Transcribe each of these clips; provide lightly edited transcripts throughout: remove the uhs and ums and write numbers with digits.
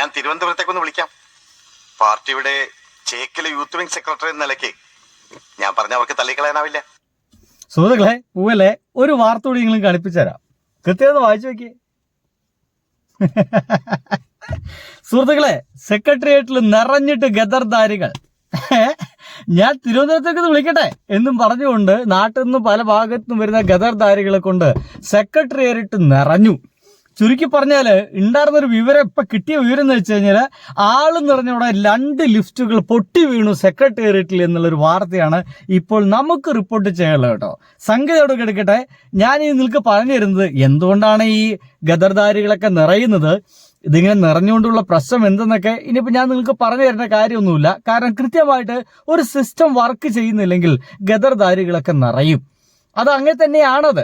ഞാൻ തിരുവനന്തപുരത്തേക്കൊന്ന് വിളിക്കാം. പാർട്ടിയുടെ ചേക്കിലെ യൂത്ത് വിംഗ് സെക്രട്ടറി എന്ന നിലയ്ക്ക് ഞാൻ പറഞ്ഞ അവർക്ക് തള്ളിക്കളയാനാവില്ല. സുഹൃത്തുക്കളെ, പൂവല്ലേ, ഒരു വാർത്ത കൂടി നിങ്ങളും കളിപ്പിച്ചുതരാം. കൃത്യത വായിച്ചു നോക്കിയേ. സുഹൃത്തുക്കളെ, സെക്രട്ടേറിയറ്റിൽ നിറഞ്ഞിട്ട് ഗദർധാരികൾ. ഞാൻ തിരുവനന്തപുരത്തേക്ക് വിളിക്കട്ടെ എന്നും പറഞ്ഞുകൊണ്ട് നാട്ടിൽ നിന്ന് പല ഭാഗത്തും വരുന്ന ഗദർധാരികളെ കൊണ്ട് സെക്രട്ടേറിയറ്റ് നിറഞ്ഞു. ചുരുക്കി പറഞ്ഞാല് ഉണ്ടായിരുന്നൊരു വിവരം, ഇപ്പൊ കിട്ടിയ വിവരം എന്ന് വെച്ച് കഴിഞ്ഞാല് ആള് നിറഞ്ഞവിടെ 2 ലിഫ്റ്റുകൾ പൊട്ടി വീണു സെക്രട്ടേറിയറ്റിൽ എന്നുള്ളൊരു വാർത്തയാണ് ഇപ്പോൾ നമുക്ക് റിപ്പോർട്ട് ചെയ്യാനുള്ളത് കേട്ടോ. സംഗതിയോട് കിടക്കട്ടെ, ഞാൻ ഈ നിങ്ങൾക്ക് പറഞ്ഞു തരുന്നത് എന്തുകൊണ്ടാണ് ഈ ഗദർധാരികളൊക്കെ നിറയുന്നത്, ഇതിങ്ങനെ നിറഞ്ഞുകൊണ്ടുള്ള പ്രശ്നം എന്തെന്നൊക്കെ ഇനിയിപ്പോൾ ഞാൻ നിങ്ങൾക്ക് പറഞ്ഞു തരേണ്ട കാര്യമൊന്നുമില്ല. കാരണം കൃത്യമായിട്ട് ഒരു സിസ്റ്റം വർക്ക് ചെയ്യുന്നില്ലെങ്കിൽ ഗദർധാരികളൊക്കെ നിറയും. അത് അങ്ങനെ തന്നെയാണത്.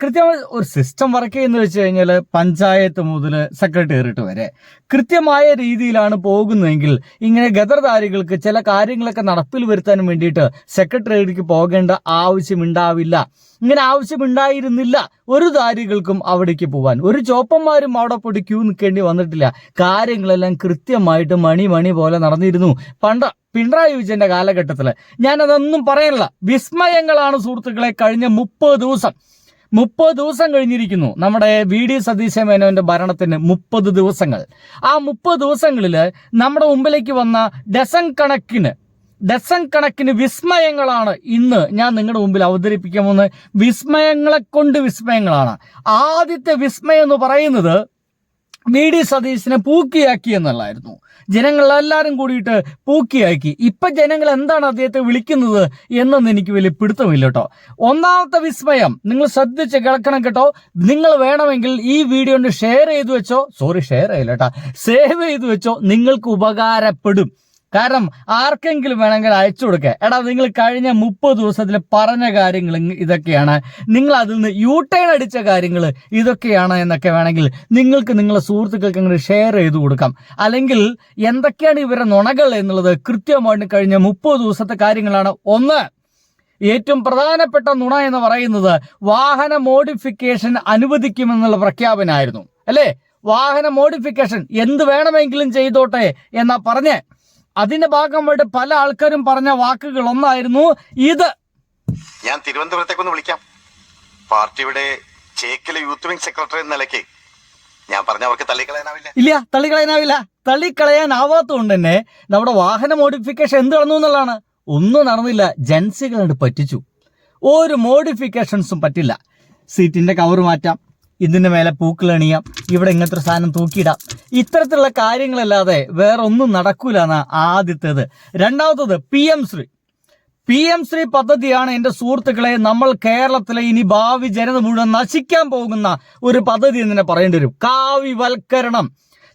കൃത്യമായി ഒരു സിസ്റ്റം വർക്ക് ചെയ്യുന്നത് വെച്ച് കഴിഞ്ഞാൽ പഞ്ചായത്ത് മുതൽ സെക്രട്ടേറിയറ്റ് വരെ കൃത്യമായ രീതിയിലാണ് പോകുന്നതെങ്കിൽ ഇങ്ങനെ ഗദർധാരികൾക്ക് ചില കാര്യങ്ങളൊക്കെ നടപ്പിൽ വരുത്താൻ വേണ്ടിയിട്ട് സെക്രട്ടേറിയറ്റിലേക്ക് പോകേണ്ട ആവശ്യമുണ്ടാവില്ല. ഇങ്ങനെ ആവശ്യമുണ്ടായിരുന്നില്ല ഒരു ധാരികൾക്കും അവിടേക്ക് പോവാൻ. ഒരു ചോപ്പന്മാരും അവിടെ പോയിട്ട് ക്യൂ നിൽക്കേണ്ടി വന്നിട്ടില്ല. കാര്യങ്ങളെല്ലാം കൃത്യമായിട്ട് മണി പോലെ നടന്നിരുന്നു പിണറായി വിജയന്റെ കാലഘട്ടത്തില്. ഞാനതൊന്നും പറയാനില്ല. വിസ്മയങ്ങളാണ് സുഹൃത്തുക്കളെ. കഴിഞ്ഞ 30 ദിവസം കഴിഞ്ഞിരിക്കുന്നു നമ്മുടെ VD സതീശൻ മേനോന്റെ ഭരണത്തിന്. 30 ദിവസങ്ങൾ. ആ 30 ദിവസങ്ങളില് നമ്മുടെ മുമ്പിലേക്ക് വന്ന ഡസൻ കണക്കിന് വിസ്മയങ്ങളാണ് ഇന്ന് ഞാൻ നിങ്ങളുടെ മുമ്പിൽ അവതരിപ്പിക്കാൻ പോകുന്നത്. വിസ്മയങ്ങളെ കൊണ്ട് വിസ്മയങ്ങളാണ്. ആദ്യത്തെ വിസ്മയം എന്ന് പറയുന്നത് VD സതീശനെ പൂക്കിയാക്കി എന്നുള്ളതായിരുന്നു. ജനങ്ങളെല്ലാരും കൂടിയിട്ട് പൂക്കിയാക്കി. ഇപ്പൊ ജനങ്ങൾ എന്താണ് അദ്ദേഹത്തെ വിളിക്കുന്നത് എന്നൊന്നും എനിക്ക് വലിയ പിടുത്തമില്ല കേട്ടോ. ഒന്നാമത്തെ വിസ്മയം നിങ്ങൾ ശ്രദ്ധിച്ച് കേൾക്കണം കേട്ടോ. നിങ്ങൾ വേണമെങ്കിൽ ഈ വീഡിയോ ഒന്ന് ഷെയർ ചെയ്ത് വെച്ചോ. ഷെയർ ചെയ്യില്ല കേട്ടോ, സേവ് ചെയ്ത് വെച്ചോ. നിങ്ങൾക്ക് ഉപകാരപ്പെടും. കാരണം ആർക്കെങ്കിലും വേണമെങ്കിൽ അയച്ചു കൊടുക്കുക. നിങ്ങൾ കഴിഞ്ഞ 30 ദിവസത്തിൽ പറഞ്ഞ കാര്യങ്ങൾ ഇതൊക്കെയാണ്, നിങ്ങൾ അതിൽ നിന്ന് യൂട്ടേൺ അടിച്ച കാര്യങ്ങൾ ഇതൊക്കെയാണ് എന്നൊക്കെ വേണമെങ്കിൽ നിങ്ങൾക്ക് നിങ്ങളെ സുഹൃത്തുക്കൾക്ക് അങ്ങനെ ഷെയർ ചെയ്ത് കൊടുക്കാം. അല്ലെങ്കിൽ എന്തൊക്കെയാണ് ഇവരുടെ നുണകൾ എന്നുള്ളത് കൃത്യമായിട്ട് കഴിഞ്ഞ 30 ദിവസത്തെ കാര്യങ്ങളാണ്. ഒന്ന്, ഏറ്റവും പ്രധാനപ്പെട്ട നുണ എന്ന് പറയുന്നത് വാഹന മോഡിഫിക്കേഷൻ അനുവദിക്കുമെന്നുള്ള പ്രഖ്യാപനമായിരുന്നു. അല്ലേ? വാഹന മോഡിഫിക്കേഷൻ എന്ത് വേണമെങ്കിലും ചെയ്തോട്ടെ എന്നാ പറഞ്ഞേ. അതിന്റെ ഭാഗമായിട്ട് പല ആൾക്കാരും പറഞ്ഞ വാക്കുകൾ ഒന്നായിരുന്നു ഇത്. ഞാൻ തിരുവനന്തപുരത്തേക്കൊന്ന് വിളിക്കാം. പാർട്ടിയുടെ ചേക്കിലെ യൂത്ത് വിംഗ് സെക്രട്ടറി എന്ന നിലയ്ക്ക് ഞാൻ പറഞ്ഞ അവർക്ക് തള്ളിക്കളയാനാവില്ല. ഇല്ല, തള്ളിക്കളയാനാവാത്തതുകൊണ്ട് തന്നെ നമ്മുടെ വാഹന മോഡിഫിക്കേഷൻ എന്ത് നടന്നു എന്നുള്ളതാണ്. ഒന്നും നടന്നില്ല. ജൻസികളോട് പറ്റിച്ചു. ഒരു മോഡിഫിക്കേഷൻസും പറ്റില്ല. സീറ്റിന്റെ കവർ മാറ്റാം, ഇതിന്റെ മേലെ പൂക്കളണിയാം, ഇവിടെ ഇങ്ങനത്തെ സാധനം തൂക്കിയിടാം, ഇത്തരത്തിലുള്ള കാര്യങ്ങളല്ലാതെ വേറെ ഒന്നും നടക്കൂലെന്നാ ആദ്യത്തേത്. രണ്ടാമത്തത് PM ശ്രീ പദ്ധതിയാണ് എന്റെ സുഹൃത്തുക്കളെ. നമ്മൾ കേരളത്തിലെ ഇനി ഭാവി ജനത മുഴുവൻ നശിക്കാൻ പോകുന്ന ഒരു പദ്ധതി എന്ന് തന്നെ പറയേണ്ടി വരും. കാവ്യവൽക്കരണം.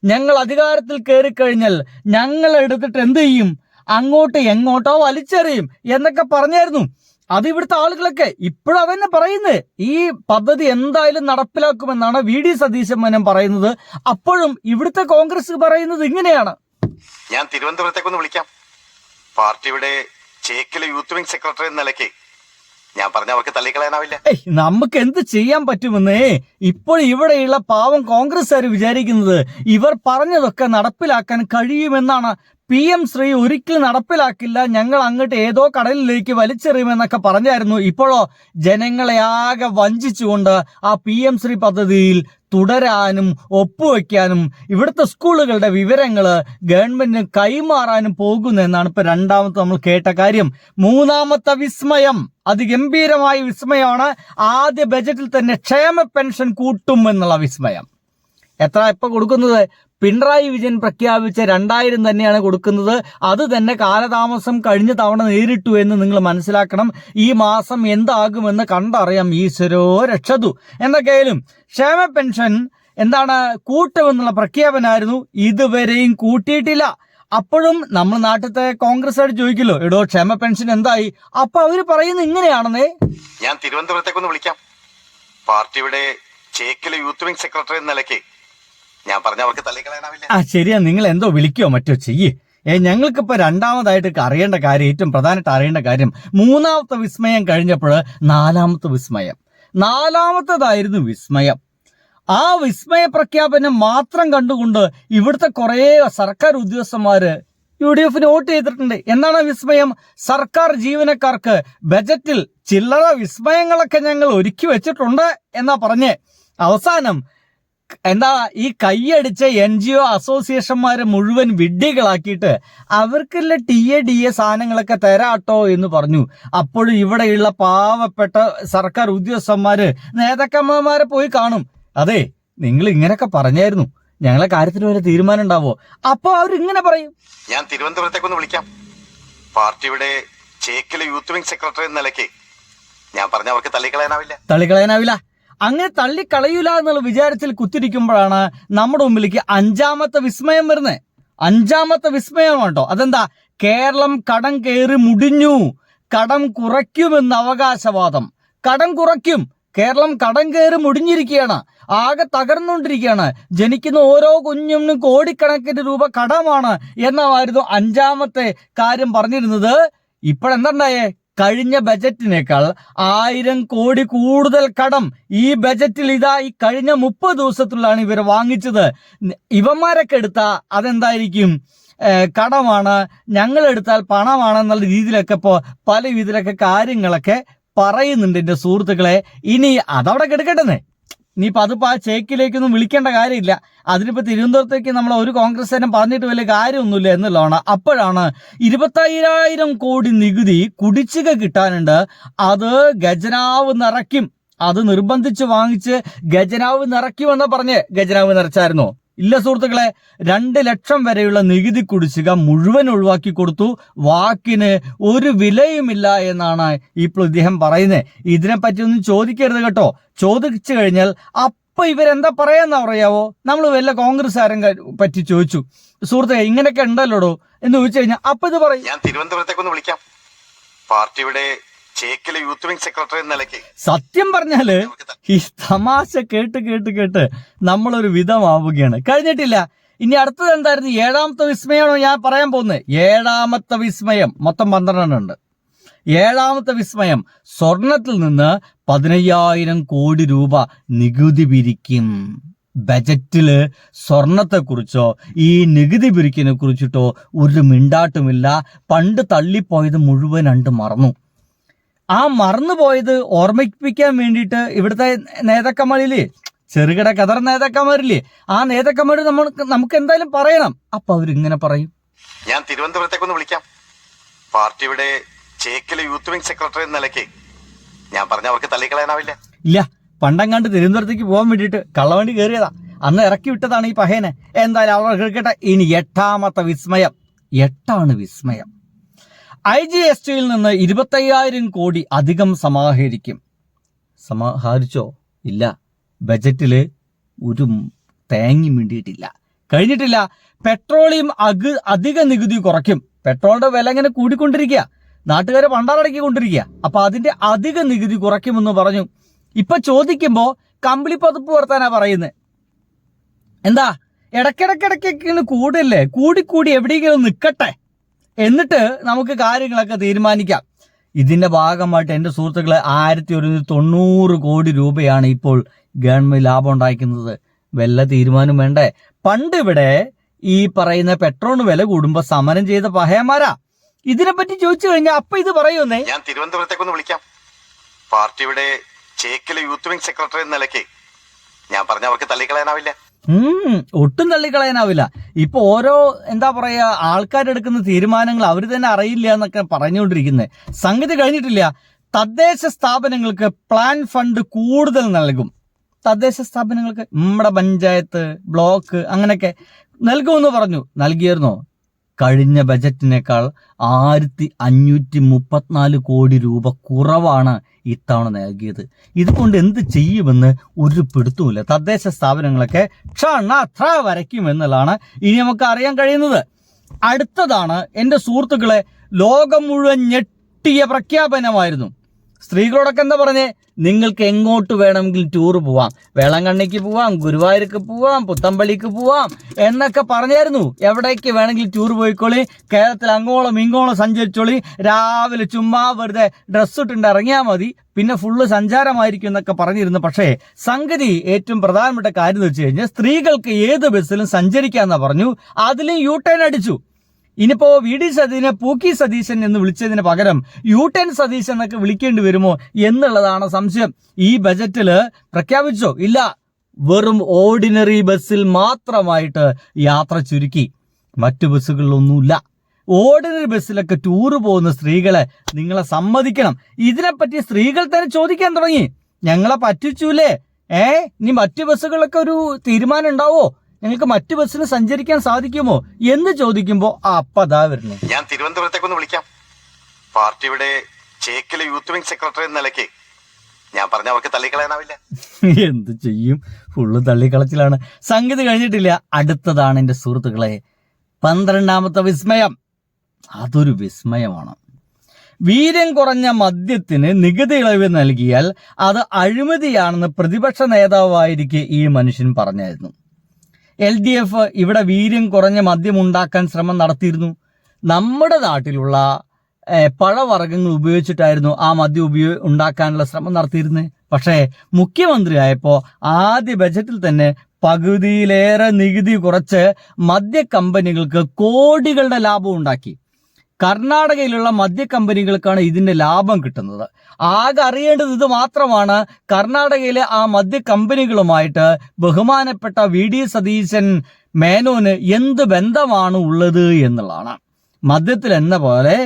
ഞങ്ങൾ അധികാരത്തിൽ കയറിക്കഴിഞ്ഞാൽ ഞങ്ങൾ എടുത്തിട്ട് എന്ത് ചെയ്യും, അങ്ങോട്ട് എങ്ങോട്ടോ വലിച്ചെറിയും എന്നൊക്കെ പറഞ്ഞായിരുന്നു. അത് ഇവിടുത്തെ ആളുകളൊക്കെ ഇപ്പോഴും അതന്നെ പറയുന്നത്. ഈ പദ്ധതി എന്തായാലും നടപ്പിലാക്കുമെന്നാണ് VD സതീശൻ മേനോൻ പറയുന്നത്. അപ്പോഴും ഇവിടുത്തെ കോൺഗ്രസ് പറയുന്നത് ഇങ്ങനെയാണ്. ഞാൻ തിരുവനന്തപുരത്തേക്കൊന്ന് വിളിക്കാം. പാർട്ടിയുടെ ചേക്കിലെ യൂത്ത് വിംഗ് സെക്രട്ടറി എന്ന നിലയ്ക്ക് ഞാൻ പറഞ്ഞ അവർക്ക് തള്ളിക്കളയാനാവില്ല. നമുക്ക് എന്ത് ചെയ്യാൻ പറ്റുമെന്നേ ഇപ്പോൾ ഇവിടെയുള്ള പാവം കോൺഗ്രസ്സുകാർ വിചാരിക്കുന്നത്. ഇവർ പറഞ്ഞതൊക്കെ നടപ്പിലാക്കാൻ കഴിയുമെന്നാണ്. PM ശ്രീ ഒരിക്കലും നടപ്പിലാക്കില്ല, ഞങ്ങൾ അങ്ങോട്ട് ഏതോ കടലിലേക്ക് വലിച്ചെറിയുമെന്നൊക്കെ പറഞ്ഞായിരുന്നു. ഇപ്പോഴോ ജനങ്ങളെ ആകെ വഞ്ചിച്ചുകൊണ്ട് ആ PM ശ്രീ പദ്ധതിയിൽ തുടരാനും ഒപ്പുവെക്കാനും ഇവിടുത്തെ സ്കൂളുകളുടെ വിവരങ്ങള് ഗവൺമെന്റിന് കൈമാറാനും പോകുന്നെന്നാണ് ഇപ്പൊ രണ്ടാമത്തെ നമ്മൾ കേട്ട കാര്യം. മൂന്നാമത്തെ വിസ്മയം, അതിഗംഭീരമായ വിസ്മയമാണ്. ആദ്യ ബജറ്റിൽ തന്നെ ക്ഷേമ പെൻഷൻ കൂട്ടും എന്നുള്ള വിസ്മയം. എത്ര ഇപ്പൊ കൊടുക്കുന്നത്? പിണറായി വിജയൻ പ്രഖ്യാപിച്ച 2000 തന്നെയാണ് കൊടുക്കുന്നത്. അത് തന്നെ കാലതാമസം കഴിഞ്ഞ തവണ നേരിട്ടു എന്ന് നിങ്ങൾ മനസ്സിലാക്കണം. ഈ മാസം എന്താകുമെന്ന് കണ്ടറിയാം. ഈശ്വരോ രക്ഷതു. എന്തൊക്കെയായാലും ക്ഷേമ പെൻഷൻ എന്താണ് കൂട്ടുമെന്നുള്ള പ്രഖ്യാപനമായിരുന്നു. ഇതുവരെയും കൂട്ടിയിട്ടില്ല. അപ്പോഴും നമ്മൾ നാട്ടിലത്തെ കോൺഗ്രസ് ചോദിക്കല്ലോ, എടോ ക്ഷേമ പെൻഷൻ എന്തായി? അപ്പൊ അവര് പറയുന്നത് ഇങ്ങനെയാണെന്നേ. ഞാൻ തിരുവനന്തപുരത്തേക്കൊന്ന് വിളിക്കാം. പാർട്ടിയുടെ ചേക്കിലെ യൂത്ത് വിംഗ് സെക്രട്ടറി എന്ന നിലയ്ക്ക് ഞാൻ പറഞ്ഞ അവർക്ക് തള്ളിക്കളയാനാവില്ല. ശരിയാ, നിങ്ങൾ എന്തോ വിളിക്കോ മറ്റോ ചെയ്യേ. ഞങ്ങൾക്കിപ്പോ രണ്ടാമതായിട്ട് അറിയേണ്ട കാര്യം, ഏറ്റവും പ്രധാനമായിട്ട് അറിയേണ്ട കാര്യം, മൂന്നാമത്തെ വിസ്മയം കഴിഞ്ഞപ്പോൾ നാലാമത്തെ വിസ്മയം. നാലാമത്തേതായിരുന്നു വിസ്മയം. ആ വിസ്മയ പ്രഖ്യാപനം മാത്രം കണ്ടുകൊണ്ട് ഇവിടുത്തെ കുറേ സർക്കാർ ഉദ്യോഗസ്ഥന്മാര് UDF വോട്ട് ചെയ്തിട്ടുണ്ട്. എന്താണ് വിസ്മയം? സർക്കാർ ജീവനക്കാർക്ക് ബജറ്റിൽ ചില്ലറ വിസ്മയങ്ങളൊക്കെ ഞങ്ങൾ ഒരുക്കി വെച്ചിട്ടുണ്ട് എന്നാ പറഞ്ഞ് അവസാനം ഈ കൈയടിച്ച NGO അസോസിയേഷന്മാരെ മുഴുവൻ വിഡ്ഢികളാക്കിയിട്ട് അവർക്കുള്ള DA സാധനങ്ങളൊക്കെ തരാട്ടോ എന്ന് പറഞ്ഞു. അപ്പോഴും ഇവിടെയുള്ള പാവപ്പെട്ട സർക്കാർ ഉദ്യോഗസ്ഥന്മാര് നേതാക്കന്മാരെ പോയി കാണും. അതെ, നിങ്ങൾ ഇങ്ങനെയൊക്കെ പറഞ്ഞായിരുന്നു, ഞങ്ങളെ കാര്യത്തിന് വരെ തീരുമാനം ഉണ്ടാവോ? അപ്പൊ അവരിങ്ങനെ പറയും, ഞാൻ തിരുവനന്തപുരത്തേക്കൊന്ന് വിളിക്കാം. പാർട്ടിയുടെ ചേക്കിലെ യൂത്ത് വിംഗ് സെക്രട്ടറി എന്ന നിലയ്ക്ക് ഞാൻ പറഞ്ഞ അവർക്ക് തള്ളിക്കളയാനാവില്ല. അങ്ങനെ തള്ളിക്കളയൂല എന്നുള്ള വിചാരത്തിൽ കുത്തിരിക്കുമ്പോഴാണ് നമ്മുടെ മുമ്പിലേക്ക് അഞ്ചാമത്തെ വിസ്മയം വരുന്നത്. അഞ്ചാമത്തെ വിസ്മയമാണ് കേട്ടോ. അതെന്താ? കേരളം കടം കയറി മുടിഞ്ഞു, കടം കുറയ്ക്കുമെന്ന് അവകാശവാദം. കടം കുറയ്ക്കും, കേരളം കടം കയറി മുടിഞ്ഞിരിക്കുകയാണ്, ആകെ തകർന്നുകൊണ്ടിരിക്കുകയാണ്, ജനിക്കുന്ന ഓരോ കുഞ്ഞിനും കോടിക്കണക്കിന് രൂപ കടമാണ് എന്നായിരുന്നു അഞ്ചാമത്തെ കാര്യം പറഞ്ഞിരുന്നത്. ഇപ്പോഴെന്താണ്ടായേ? കഴിഞ്ഞ ബജറ്റിനേക്കാൾ 1000 കോടി കൂടുതൽ കടം ഈ ബജറ്റിൽ ഈ കഴിഞ്ഞ 30 ദിവസത്തിലാണ് ഇവർ വാങ്ങിച്ചത്. ഇവന്മാരൊക്കെ എടുത്താൽ അതെന്തായിരിക്കും? കടമാണ്, ഞങ്ങൾ എടുത്താൽ പണമാണെന്നുള്ള രീതിയിലൊക്കെ ഇപ്പോൾ പല രീതിയിലൊക്കെ കാര്യങ്ങളൊക്കെ പറയുന്നുണ്ട് എൻ്റെ സുഹൃത്തുക്കളെ. ഇനി അതവിടെ കിടക്കട്ടെന്നേ. ഇനിയിപ്പോൾ അതിപ്പോൾ ആ ചേക്കിലേക്കൊന്നും വിളിക്കേണ്ട കാര്യമില്ല. അതിനിപ്പോൾ തിരുവനന്തപുരത്തേക്ക് നമ്മൾ ഒരു കോൺഗ്രസ്സുകാരൻ പറഞ്ഞിട്ട് വലിയ കാര്യമൊന്നുമില്ല എന്നുള്ളതാണ്. അപ്പോഴാണ് 25,000 കോടി നികുതി കുടിശ്ശിക കിട്ടാനുണ്ട്, അത് ഖജനാവ് നിറയ്ക്കും, അത് നിർബന്ധിച്ച് വാങ്ങിച്ച് ഖജനാവ് നിറയ്ക്കുമെന്ന് പറഞ്ഞ് ഖജനാവ് നിറച്ചായിരുന്നോ? ഇല്ല സുഹൃത്തുക്കളെ, 2 ലക്ഷം വരെയുള്ള നികുതി കുടിശ്ശിക മുഴുവൻ ഒഴിവാക്കി കൊടുത്തു. വാക്കിന് ഒരു വിലയുമില്ല എന്നാണ് ഇപ്പോൾ ഇദ്ദേഹം പറയുന്നത്. ഇതിനെപ്പറ്റി ഒന്നും ചോദിക്കരുത് കേട്ടോ. ചോദിച്ചു കഴിഞ്ഞാൽ അപ്പൊ ഇവരെന്താ പറയാന്ന് പറയാവോ? നമ്മൾ വല്ല കോൺഗ്രസ്സുകാരൻ പറ്റി ചോദിച്ചു, സുഹൃത്തെ ഇങ്ങനെയൊക്കെ ഉണ്ടല്ലോടോ എന്ന് ചോദിച്ചു കഴിഞ്ഞാൽ അപ്പൊ ഇത് പറയും, ഞാൻ തിരുവനന്തപുരത്തേക്കൊന്ന് വിളിക്കാം. പാർട്ടിയുടെ ചേക്കിലെ യൂത്ത് വിംഗ് സെക്രട്ടറി എന്ന നിലയ്ക്ക്. സത്യം പറഞ്ഞാല് ഈ തമാശ കേട്ട് കേട്ട് കേട്ട് നമ്മളൊരു വിധമാവുകയാണ്. കഴിഞ്ഞിട്ടില്ല. ഇനി അടുത്തത് എന്തായിരുന്നു? 7ാമത്തെ വിസ്മയമാണോ ഞാൻ പറയാൻ പോകുന്നത്? 7ാമത്തെ വിസ്മയം, മൊത്തം 12 ഉണ്ട്. 7ാമത്തെ വിസ്മയം, സ്വർണത്തിൽ നിന്ന് 15,000 കോടി രൂപ നികുതി പിരിക്കും. ബജറ്റില് സ്വർണത്തെക്കുറിച്ചോ ഈ നികുതി പിരിക്കിനെ കുറിച്ചിട്ടോ ഒരു മിണ്ടാട്ടുമില്ല. പണ്ട് തള്ളിപ്പോയത് മുഴുവൻ മറന്നു. ആ മറന്നുപോയത് ഓർമ്മിപ്പിക്കാൻ വേണ്ടിയിട്ട് ഇവിടുത്തെ നേതാക്കന്മാരില്ലേ, ചെറുകിട കതർ നേതാക്കന്മാരില്ലേ, ആ നേതാക്കന്മാർ നമുക്ക് എന്തായാലും പറയണം. അപ്പൊ അവരിങ്ങനെ പറയും, ഞാൻ തിരുവനന്തപുരത്തേക്കൊന്ന് വിളിക്കാം. പാർട്ടിയുടെ ചേക്കിലെ യൂത്ത് വിംഗ് സെക്രട്ടറി എന്ന നിലയ്ക്ക് ഞാൻ പറഞ്ഞ അവർക്ക് തള്ളിക്കളയാനാവില്ല. ഇല്ല, പണ്ടങ്ങാണ്ട് തിരുവനന്തപുരത്തേക്ക് പോകാൻ വേണ്ടിയിട്ട് കള്ളവണ്ടി കയറിയതാ, അന്ന് ഇറക്കി വിട്ടതാണ് ഈ പഹേനെ. എന്തായാലും അവർ കേൾക്കട്ടെ. ഇനി 8ാമത്തെ വിസ്മയം. 8ആണ് വിസ്മയം. IGSTയിൽ നിന്ന് 25,000 കോടി അധികം സമാഹരിക്കും. സമാഹരിച്ചോ? ഇല്ല. ബജറ്റില് ഒരു തേങ്ങി മിണ്ടിയിട്ടില്ല. കഴിഞ്ഞിട്ടില്ല. പെട്രോളിയം അധിക നികുതി കുറയ്ക്കും. പെട്രോളിന്റെ വില ഇങ്ങനെ കൂടിക്കൊണ്ടിരിക്കുക, നാട്ടുകാരെ പണ്ടാറടക്കിക്കൊണ്ടിരിക്കുക. അപ്പൊ അതിന്റെ അധിക നികുതി കുറയ്ക്കുമെന്ന് പറഞ്ഞു. ഇപ്പൊ ചോദിക്കുമ്പോ കമ്പിളി പതിപ്പ് വർത്താനാ പറയുന്നത്. എന്താ ഇടയ്ക്കിടയ്ക്കിടയ്ക്ക് കൂടല്ലേ, കൂടി എവിടെയെങ്കിലും നിൽക്കട്ടെ, എന്നിട്ട് നമുക്ക് കാര്യങ്ങളൊക്കെ തീരുമാനിക്കാം. ഇതിന്റെ ഭാഗമായിട്ട് എൻ്റെ സുഹൃത്തുക്കളെ 1190 കോടി രൂപയാണ് ഇപ്പോൾ ഗവൺമെന്റ് ലാഭം ഉണ്ടായിരിക്കുന്നത്. വല്ല തീരുമാനം വേണ്ടേ? പണ്ട് ഇവിടെ ഈ പറയുന്ന പെട്രോളിന് വില കൂടുമ്പോ സമരം ചെയ്ത പഹയന്മാരാ. ഇതിനെപ്പറ്റി ചോദിച്ചു കഴിഞ്ഞാൽ അപ്പൊ ഇത് പറയുന്നേ, ഞാൻ തിരുവനന്തപുരത്തേക്കൊന്ന് വിളിക്കാം. പാർട്ടിയുടെ ചേക്കിലെ യൂത്ത് വിംഗ് സെക്രട്ടറി എന്ന നിലയ്ക്ക് ഞാൻ പറഞ്ഞ അവർക്ക് തള്ളിക്കളയാനാവില്ല. ഒട്ടും തള്ളിക്കളയാനാവില്ല. ഇപ്പൊ ഓരോ എന്താ പറയാ ആൾക്കാരെടുക്കുന്ന തീരുമാനങ്ങൾ അവർ തന്നെ അറിയില്ല എന്നൊക്കെ പറഞ്ഞുകൊണ്ടിരിക്കുന്നത്. സംഗതി കഴിഞ്ഞിട്ടില്ല. തദ്ദേശ സ്ഥാപനങ്ങൾക്ക് പ്ലാൻ ഫണ്ട് കൂടുതൽ നൽകും. തദ്ദേശ സ്ഥാപനങ്ങൾക്ക് നമ്മുടെ പഞ്ചായത്ത്, ബ്ലോക്ക് അങ്ങനെയൊക്കെ നൽകുമെന്ന് പറഞ്ഞു. നൽകിയിരുന്നോ? കഴിഞ്ഞ ബജറ്റിനേക്കാൾ 1534 കോടി രൂപ കുറവാണ് ഇത്തവണ നൽകിയത്. ഇതുകൊണ്ട് എന്ത് ചെയ്യുമെന്ന് ഒരു പിടുത്തുമില്ല. തദ്ദേശ സ്ഥാപനങ്ങളൊക്കെ വരയ്ക്കുമെന്നുള്ളതാണ് ഇനി നമുക്ക് അറിയാൻ കഴിയുന്നത്. അടുത്തതാണ് എൻ്റെ സുഹൃത്തുക്കളെ, ലോകം മുഴുവൻ ഞെട്ടിയ പ്രഖ്യാപനമായിരുന്നു. സ്ത്രീകളോടൊക്കെ എന്താ പറഞ്ഞേ? നിങ്ങൾക്ക് എങ്ങോട്ട് വേണമെങ്കിലും ടൂർ പോവാം, വേളാങ്കണ്ണിക്ക് പോവാം, ഗുരുവായൂർക്ക് പോവാം, പുത്തമ്പള്ളിക്ക് പോവാം എന്നൊക്കെ പറഞ്ഞായിരുന്നു. എവിടേക്ക് വേണമെങ്കിലും ടൂർ പോയിക്കോളി, കേരളത്തിൽ അങ്ങോളം ഇങ്ങോളം സഞ്ചരിച്ചോളി, രാവിലെ ചുമ്മാ വെറുതെ ഡ്രസ്സ് ഇട്ടുണ്ട് ഇറങ്ങിയാൽ മതി, പിന്നെ ഫുള്ള് സഞ്ചാരമായിരിക്കും എന്നൊക്കെ പറഞ്ഞിരുന്നു. പക്ഷേ സംഗതി ഏറ്റവും പ്രധാനപ്പെട്ട കാര്യം എന്ന് വെച്ച് കഴിഞ്ഞാൽ സ്ത്രീകൾക്ക് ഏത് ബസ്സിലും സഞ്ചരിക്കാമെന്നാ പറഞ്ഞു. അതിലും യു ടേൺ അടിച്ചു. ഇനിയിപ്പോ വി ഡി സതീശനെ പൂക്കി സതീശൻ എന്ന് വിളിച്ചതിന് പകരം യു ടേൺ സതീശൻ എന്നൊക്കെ വിളിക്കേണ്ടി വരുമോ എന്നുള്ളതാണ് സംശയം. ഈ ബജറ്റില് പ്രഖ്യാപിച്ചോ? ഇല്ല, വെറും ഓർഡിനറി ബസ്സിൽ മാത്രമായിട്ട് യാത്ര ചുരുക്കി, മറ്റു ബസ്സുകളിലൊന്നുമില്ല. ഓർഡിനറി ബസ്സിലൊക്കെ ടൂറ് പോകുന്ന സ്ത്രീകളെ നിങ്ങളെ സമ്മതിക്കണം. ഇതിനെപ്പറ്റി സ്ത്രീകൾ തന്നെ ചോദിക്കാൻ തുടങ്ങി. ഞങ്ങളെ പറ്റിച്ചൂലേ? ഇനി മറ്റു ബസ്സുകളൊക്കെ ഒരു തീരുമാനം ഉണ്ടാവോ? ഞങ്ങൾക്ക് മറ്റു ബസ്സിന് സഞ്ചരിക്കാൻ സാധിക്കുമോ എന്ന് ചോദിക്കുമ്പോ അപ്പതാ വരുന്നു. ഞാൻ തിരുവനന്തപുരത്തേക്കൊന്ന് വിളിക്കാം. പാർട്ടിയുടെ ചേക്കിലെ യൂത്ത് വിംഗ് സെക്രട്ടറി എന്ന നിലയ്ക്ക് ഞാൻ പറഞ്ഞ അവർക്ക് തള്ളിക്കളയാനാവില്ല. എന്ത് ചെയ്യും, ഫുള്ള് തള്ളിക്കളച്ചിലാണ്. സംഗതി കഴിഞ്ഞിട്ടില്ല. അടുത്തതാണ് എൻ്റെ സുഹൃത്തുക്കളെ 12ാമത്തെ വിസ്മയം. അതൊരു വിസ്മയമാണ്. വീര്യം കുറഞ്ഞ മദ്യത്തിന് നികുതി ഇളവ് നൽകിയാൽ അത് അഴിമതിയാണെന്ന് പ്രതിപക്ഷ നേതാവായിരിക്കെ ഈ മനുഷ്യൻ പറഞ്ഞായിരുന്നു. LDF ഇവിടെ വീര്യം കുറഞ്ഞ മദ്യം ഉണ്ടാക്കാൻ ശ്രമം നടത്തിയിരുന്നു. നമ്മുടെ നാട്ടിലുള്ള പഴവർഗ്ഗങ്ങൾ ഉപയോഗിച്ചിട്ടായിരുന്നു ആ മദ്യം ഉണ്ടാക്കാനുള്ള ശ്രമം നടത്തിയിരുന്നത്. പക്ഷേ മുഖ്യമന്ത്രിയായപ്പോൾ ആദ്യ ബജറ്റിൽ തന്നെ പകുതിയിലേറെ നികുതി കുറച്ച് മദ്യ കമ്പനികൾക്ക് കോടികളുടെ ലാഭം ഉണ്ടാക്കി. കർണാടകയിലുള്ള മദ്യ കമ്പനികൾക്കാണ് ഇതിന്റെ ലാഭം കിട്ടുന്നത്. ആകെ അറിയേണ്ടത് ഇത് മാത്രമാണ്, കർണാടകയിലെ ആ മദ്യ കമ്പനികളുമായിട്ട് ബഹുമാനപ്പെട്ട VD സതീശൻ മേനോന് എന്ത് ബന്ധമാണ് ഉള്ളത് എന്നുള്ളതാണ്. മദ്യത്തിൽ എന്ന പോലെ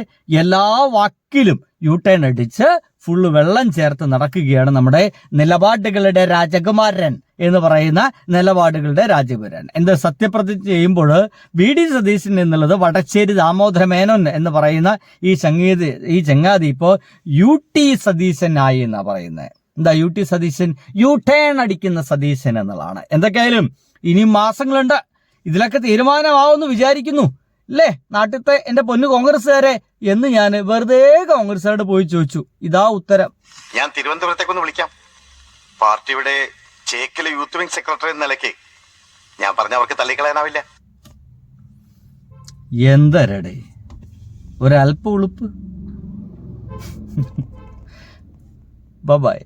എല്ലാ വാക്കിലും യു ടേൺ അടിച്ച് ഫുള്ള് വെള്ളം ചേർത്ത് നടക്കുകയാണ് നമ്മുടെ നിലപാടുകളുടെ രാജകുമാരൻ എന്ന് പറയുന്ന നിലപാടുകളുടെ രാജകുമാരൻ. എന്ത് സത്യപ്രതിജ്ഞ ചെയ്യുമ്പോൾ VD സതീശൻ എന്നുള്ളത് വടച്ചേരി ദാമോദര മേനോൻ എന്ന് പറയുന്ന ഈ ചങ്ങാതി ഇപ്പോൾ UT സതീശനായി എന്നാ പറയുന്നത്. എന്താ UT സതീശൻ? യു ടേൺ അടിക്കുന്ന സതീശൻ എന്നുള്ളതാണ്. എന്തൊക്കെയായാലും ഇനിയും മാസങ്ങളുണ്ട്, ഇതിലൊക്കെ തീരുമാനമാവുമെന്ന് വിചാരിക്കുന്നു അല്ലേ നാട്ടിലത്തെ എൻ്റെ പൊന്നു കോൺഗ്രസ്സുകാരെ എന്ന് ഞാൻ വെറുതെ കോൺഗ്രസ്സുകാരോട് പോയി ചോദിച്ചു. ഇതാ ഉത്തരം. ഞാൻ തിരുവനന്തപുരത്തേക്കൊന്ന് വിളിക്കാം. പാർട്ടിയുടെ ചേക്കിലെ യൂത്ത് വിംഗ് സെക്രട്ടറി എന്ന നിലയ്ക്ക് ഞാൻ പറഞ്ഞ അവർക്ക് തള്ളിക്കളയാനാവില്ല. എന്തരടേ ഒരല്പ ഉളുപ്പ്. ബൈ.